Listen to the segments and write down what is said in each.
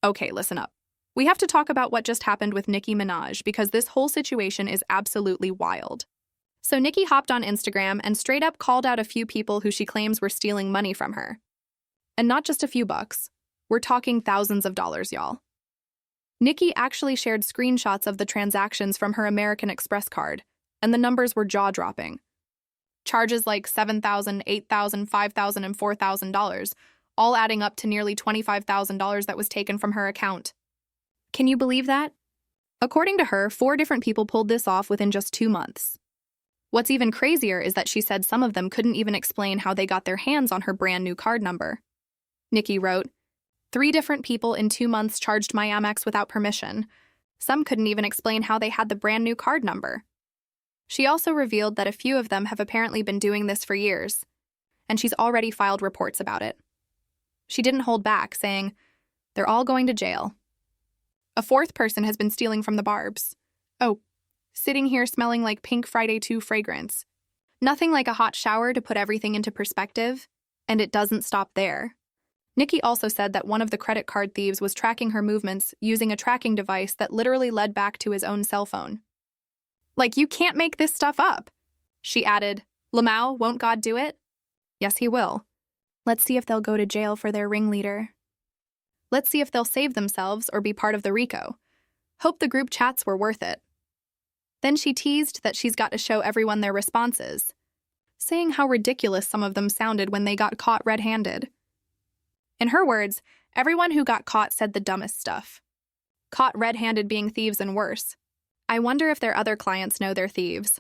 Okay, listen up. We have to talk about what just happened with Nicki Minaj because this whole situation is absolutely wild. So Nicki hopped on Instagram and straight up called out a few people who she claims were stealing money from her. And not just a few bucks. We're talking thousands of dollars, y'all. Nicki actually shared screenshots of the transactions from her American Express card, and the numbers were jaw-dropping. Charges like $7,000, $8,000, $5,000, and $4,000, all adding up to nearly $25,000 that was taken from her account. Can you believe that? According to her, 4 different people pulled this off within just 2 months. What's even crazier is that she said some of them couldn't even explain how they got their hands on her brand new card number. Nicki wrote, 3 different people in 2 months charged my Amex without permission. Some couldn't even explain how they had the brand new card number. She also revealed that a few of them have apparently been doing this for years, and she's already filed reports about it. She didn't hold back, saying, they're all going to jail. A 4th person has been stealing from the Barbs. Oh, sitting here smelling like Pink Friday 2 fragrance. Nothing like a hot shower to put everything into perspective, and it doesn't stop there. Nicki also said that one of the credit card thieves was tracking her movements using a tracking device that literally led back to his own cell phone. Like, you can't make this stuff up. She added, Lamau, won't God do it? Yes, he will. Let's see if they'll go to jail for their ringleader. Let's see if they'll save themselves or be part of the RICO. Hope the group chats were worth it. Then she teased that she's got to show everyone their responses, saying how ridiculous some of them sounded when they got caught red-handed. In her words, everyone who got caught said the dumbest stuff. Caught red-handed being thieves and worse. I wonder if their other clients know they're thieves.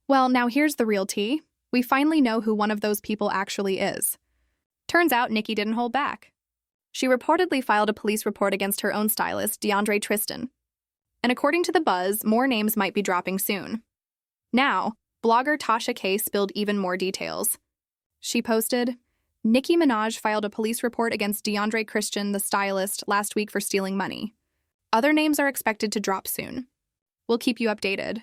Well, now here's the real tea. We finally know who one of those people actually is. Turns out Nicki didn't hold back. She reportedly filed a police report against her own stylist, DeAndre Tristan. And according to The Buzz, more names might be dropping soon. Now, blogger Tasha K spilled even more details. She posted, Nicki Minaj filed a police report against DeAndre Tristan, the stylist, last week for stealing money. Other names are expected to drop soon. We'll keep you updated.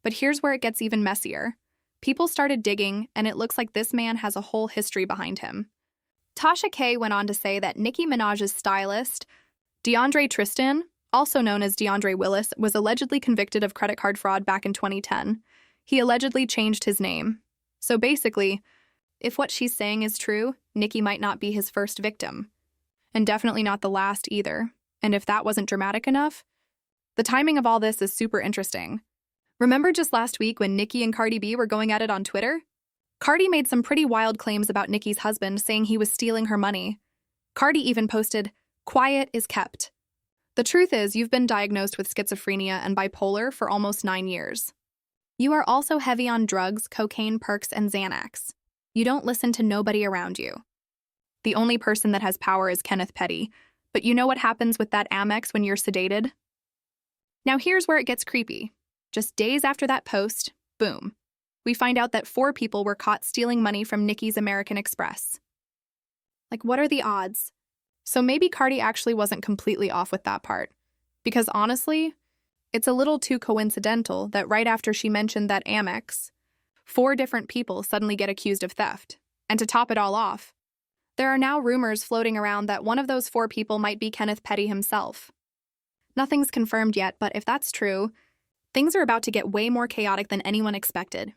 But here's where it gets even messier. People started digging, and it looks like this man has a whole history behind him. Tasha K went on to say that Nicki Minaj's stylist, DeAndre Tristan, also known as DeAndre Willis, was allegedly convicted of credit card fraud back in 2010. He allegedly changed his name. So basically, if what she's saying is true, Nicki might not be his first victim. And definitely not the last either. And if that wasn't dramatic enough, the timing of all this is super interesting. Remember just last week when Nicki and Cardi B were going at it on Twitter? Cardi made some pretty wild claims about Nicki's husband, saying he was stealing her money. Cardi even posted, "Quiet is kept." The truth is, you've been diagnosed with schizophrenia and bipolar for almost 9 years. You are also heavy on drugs, cocaine, perks, and Xanax. You don't listen to nobody around you. The only person that has power is Kenneth Petty, but you know what happens with that Amex when you're sedated? Now here's where it gets creepy. Just days after that post, boom, we find out that 4 people were caught stealing money from Nicki's American Express. Like, what are the odds? So maybe Cardi actually wasn't completely off with that part. Because honestly, it's a little too coincidental that right after she mentioned that Amex, 4 different people suddenly get accused of theft. And to top it all off, there are now rumors floating around that one of those 4 people might be Kenneth Petty himself. Nothing's confirmed yet, but if that's true, things are about to get way more chaotic than anyone expected.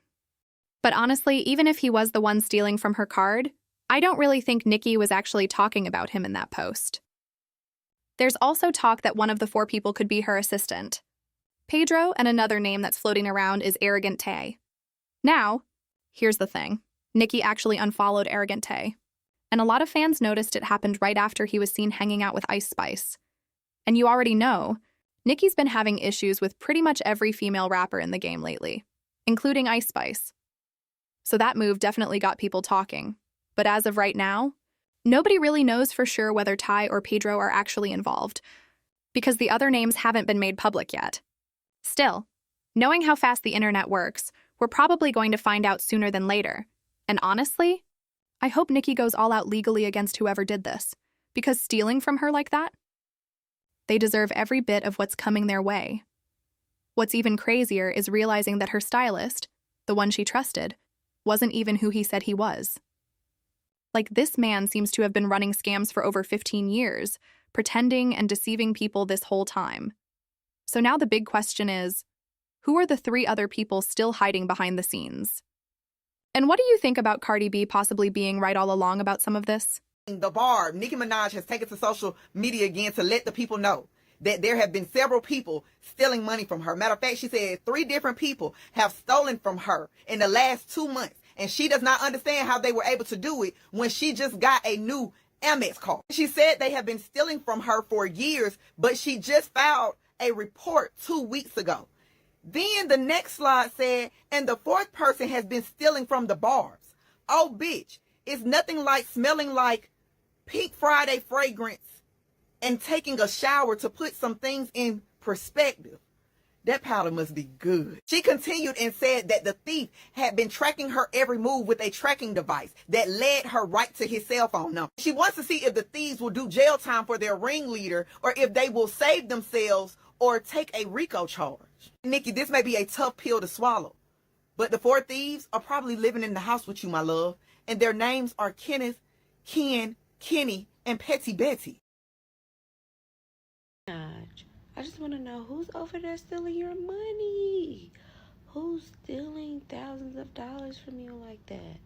But honestly, even if he was the one stealing from her card, I don't really think Nicki was actually talking about him in that post. There's also talk that one of the 4 people could be her assistant, Pedro, and another name that's floating around is Arrogant Tae. Now, here's the thing. Nicki actually unfollowed Arrogant Tae. And a lot of fans noticed it happened right after he was seen hanging out with Ice Spice. And you already know, Nicki's been having issues with pretty much every female rapper in the game lately, including Ice Spice. So that move definitely got people talking. But as of right now, nobody really knows for sure whether Ty or Pedro are actually involved, because the other names haven't been made public yet. Still, knowing how fast the internet works, we're probably going to find out sooner than later. And honestly, I hope Nicki goes all out legally against whoever did this, because stealing from her like that, they deserve every bit of what's coming their way. What's even crazier is realizing that her stylist, the one she trusted, wasn't even who he said he was. Like, this man seems to have been running scams for over 15 years, pretending and deceiving people this whole time. So now the big question is, who are the 3 other people still hiding behind the scenes? And what do you think about Cardi B possibly being right all along about some of this? The bar, Nicki Minaj has taken to social media again to let the people know that there have been several people stealing money from her. Matter of fact, she said 3 different people have stolen from her in the last 2 months. And she does not understand how they were able to do it when she just got a new Amex card. She said they have been stealing from her for years, but she just filed a report 2 weeks ago. Then the next slide said, and the 4th person has been stealing from the bars. Oh, bitch, it's nothing like smelling like Pink Friday fragrance and taking a shower to put some things in perspective. That powder must be good. She continued and said that the thief had been tracking her every move with a tracking device that led her right to his cell phone number. She wants to see if the thieves will do jail time for their ringleader or if they will save themselves or take a RICO charge. Nicki, this may be a tough pill to swallow, but the 4 thieves are probably living in the house with you, my love, and their names are Kenneth, Ken, Kenny, and Petty Betty. I just want to know who's over there stealing your money. Who's stealing thousands of dollars from you like that?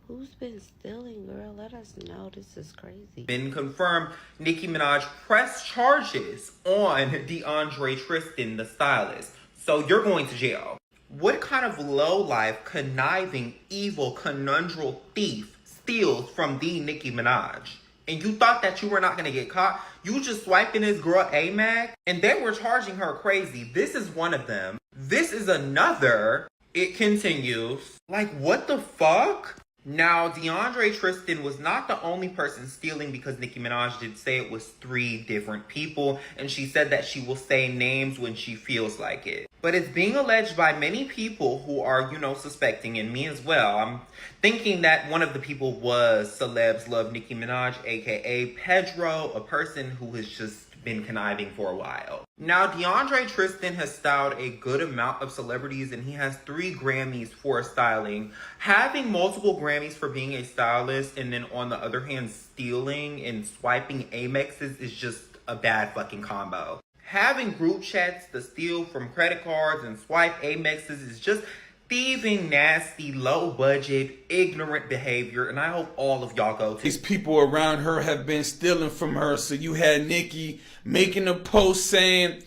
Who's been stealing, girl? Let us know. This is crazy. Been confirmed, Nicki Minaj pressed charges on DeAndre Tristan, the stylist. So you're going to jail. What kind of low-life, conniving, evil, conundrum thief steals from the Nicki Minaj? And you thought that you were not going to get caught? You just swiping this girl Amex? And they were charging her crazy. This is one of them. This is another. It continues. Like, what the fuck? Now, DeAndre Tristan was not the only person stealing because Nicki Minaj did say it was 3 different people. And she said that she will say names when she feels like it. But it's being alleged by many people who are, suspecting, and me as well. I'm thinking that one of the people was Celebs Love Nicki Minaj, aka Pedro, a person who has just been conniving for a while. Now, DeAndre Tristan has styled a good amount of celebrities, and he has 3 Grammys for styling. Having multiple Grammys for being a stylist, and then on the other hand, stealing and swiping Amexes is just a bad fucking combo. Having group chats to steal from credit cards and swipe Amexes is just thieving, nasty, low budget, ignorant behavior, and I hope all of y'all go to. These people around her have been stealing from her. So you had Nicki making a post saying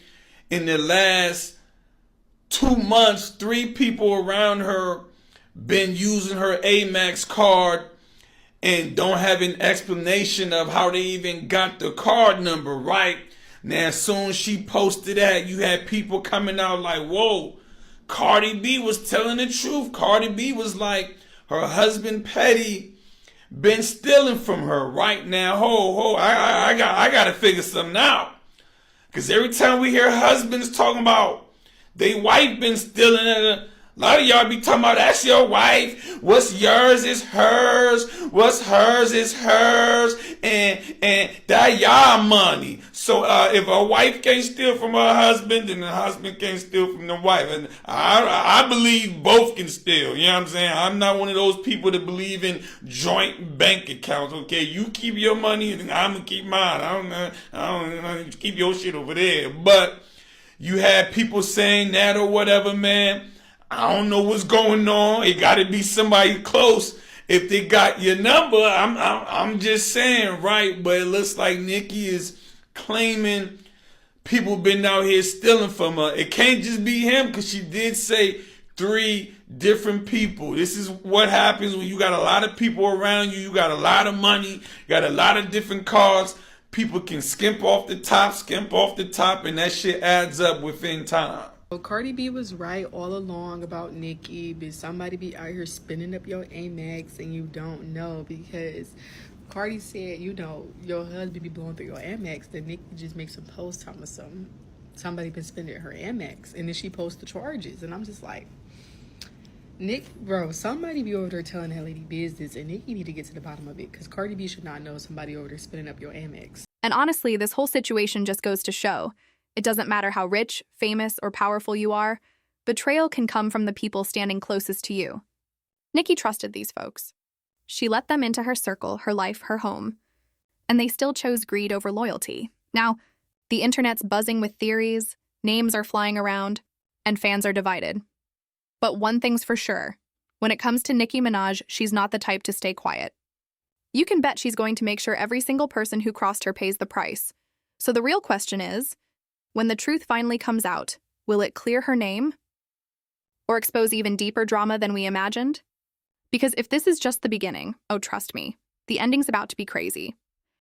in the last 2 months, 3 people around her been using her Amex card and don't have an explanation of how they even got the card number right. Now, as soon as she posted that, you had people coming out like, whoa, Cardi B was telling the truth. Cardi B was like, her husband Petty been stealing from her right now. I got to figure something out. Because every time we hear husbands talking about they wife been stealing, a lot of y'all be talking about that's your wife. What's yours is hers. What's hers is hers. And that y'all money. So if a wife can't steal from her husband, then the husband can't steal from the wife. And I believe both can steal. You know what I'm saying? I'm not one of those people that believe in joint bank accounts. Okay, you keep your money and I'm gonna keep mine. I don't keep your shit over there. But you had people saying that or whatever, man. I don't know what's going on. It got to be somebody close. If they got your number, I'm just saying, right? But it looks like Nicki is claiming people been out here stealing from her. It can't just be him, because she did say 3 different people. This is what happens when you got a lot of people around you. You got a lot of money. You got a lot of different cars. People can skimp off the top, and that shit adds up within time. So Cardi B was right all along about Nicki, but somebody be out here spinning up your Amex and you don't know, because Cardi said, your husband be blowing through your Amex, then Nicki just makes a post talking about somebody been spending her Amex, and then she posts the charges, and I'm just like, somebody be over there telling that lady business, and Nicki need to get to the bottom of it, because Cardi B should not know somebody over there spinning up your Amex. And honestly, this whole situation just goes to show, it doesn't matter how rich, famous, or powerful you are, betrayal can come from the people standing closest to you. Nicki trusted these folks. She let them into her circle, her life, her home, and they still chose greed over loyalty. Now, the internet's buzzing with theories, names are flying around, and fans are divided. But one thing's for sure. When it comes to Nicki Minaj, she's not the type to stay quiet. You can bet she's going to make sure every single person who crossed her pays the price. So the real question is, when the truth finally comes out, will it clear her name? Or expose even deeper drama than we imagined? Because if this is just the beginning, oh, trust me, the ending's about to be crazy.